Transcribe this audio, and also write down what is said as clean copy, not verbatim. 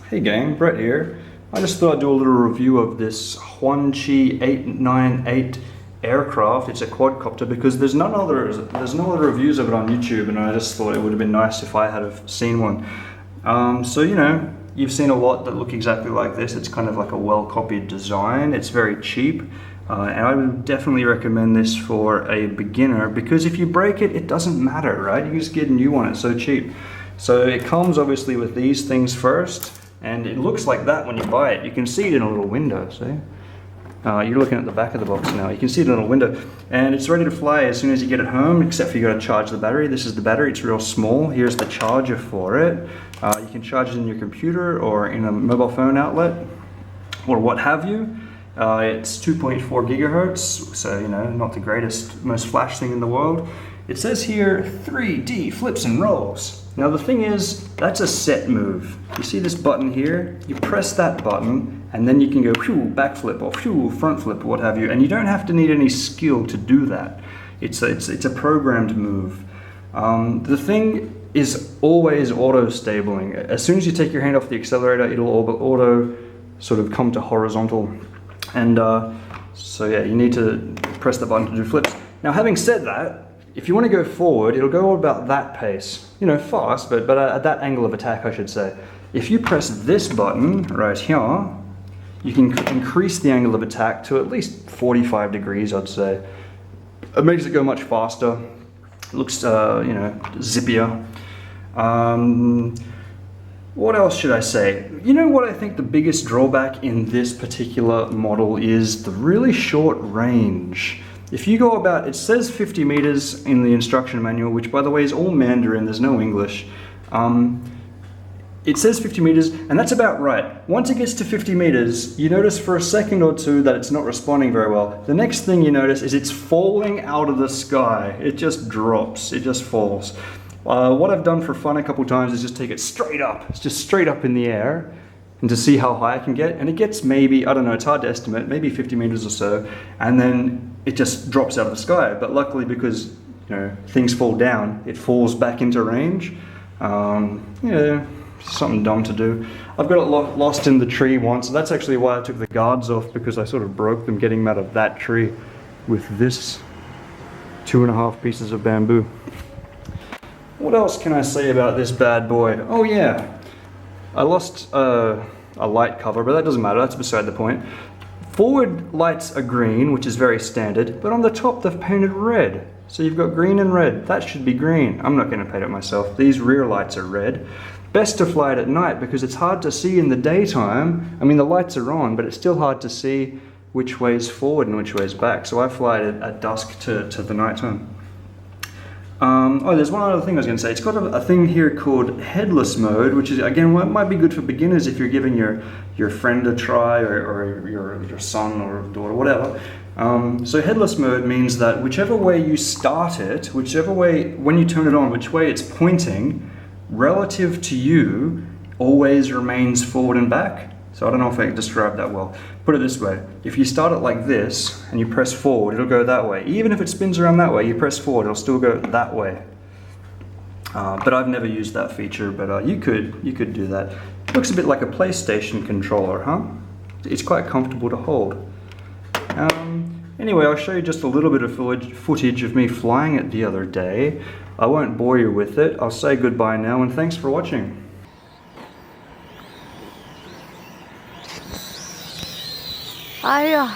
Hey gang, Brett here. I just thought I'd do a little review of this HuanQi 898 aircraft. It's a quadcopter because there's no other reviews of it on YouTube, and I just thought it would have been nice if I had have seen one. So you know, you've seen a lot that look exactly like this. It's kind of like a well-copied design. It's very cheap. And I would definitely recommend this for a beginner because if you break it, it doesn't matter, right? You can just get a new one, it's so cheap. So it comes obviously with these things first, and it looks like that when you buy it. You can see it in a little window, see? You're looking at the back of the box now. You can see it in a little window, and it's ready to fly as soon as you get it home, except for you gotta charge the battery. This is the battery, it's real small. Here's the charger for it. You can charge it in your computer or in a mobile phone outlet, or what have you. It's 2.4 gigahertz, so you know, not the greatest, most flash thing in the world. It says here 3D flips and rolls. Now the thing is, that's a set move. You see this button here? You press that button and then you can go phew, backflip or phew, front flip or what have you, and you don't have to need any skill to do that. It's a programmed move. The thing is always auto-stabling. As soon as you take your hand off the accelerator, it'll auto sort of come to horizontal. And so yeah, you need to press the button to do flips. Now having said that, if you want to go forward, it'll go about that pace. You know, fast, but at that angle of attack, I should say. If you press this button right here, you can increase the angle of attack to at least 45 degrees, I'd say. It makes it go much faster. It looks, you know, zippier. What else should I say? You know what I think the biggest drawback in this particular model is? The really short range. If you go about, it says 50 meters in the instruction manual, which by the way is all Mandarin, there's no English. It says 50 meters, and that's about right. Once it gets to 50 meters, you notice for a second or two that it's not responding very well. The next thing you notice is it's falling out of the sky. It just drops, it just falls. What I've done for fun a couple times is just take it straight up. It's just straight up in the air, and to see how high I can get. And it gets maybe, I don't know, it's hard to estimate, maybe 50 meters or so, and then it just drops out of the sky. But luckily, because you know things fall down, it falls back into range. Yeah, something dumb to do. I've got it lost in the tree once. That's actually why I took the guards off, because I sort of broke them getting them out of that tree with this 2.5 pieces of bamboo. What else can I say about this bad boy? Oh yeah, I lost a light cover, but that doesn't matter, that's beside the point. Forward lights are green, which is very standard, but on the top they've painted red. So you've got green and red. That should be green. I'm not going to paint it myself. These rear lights are red. Best to fly it at night because it's hard to see in the daytime. I mean, the lights are on, but it's still hard to see which way is forward and which way is back. So I fly it at dusk to the nighttime. Oh, there's one other thing I was going to say. It's got a thing here called headless mode, which is, again, might be good for beginners if you're giving your friend a try, or your son or daughter, whatever. So headless mode means that whichever way you start it, whichever way, when you turn it on, which way it's pointing, relative to you, always remains forward and back. So I don't know if I can describe that well. Put it this way, if you start it like this and you press forward, it'll go that way. Even if it spins around that way, you press forward, it'll still go that way. But I've never used that feature, but you could do that. It looks a bit like a PlayStation controller, huh? It's quite comfortable to hold. Anyway, I'll show you just a little bit of footage of me flying it the other day. I won't bore you with it. I'll say goodbye now, and thanks for watching.哎呀。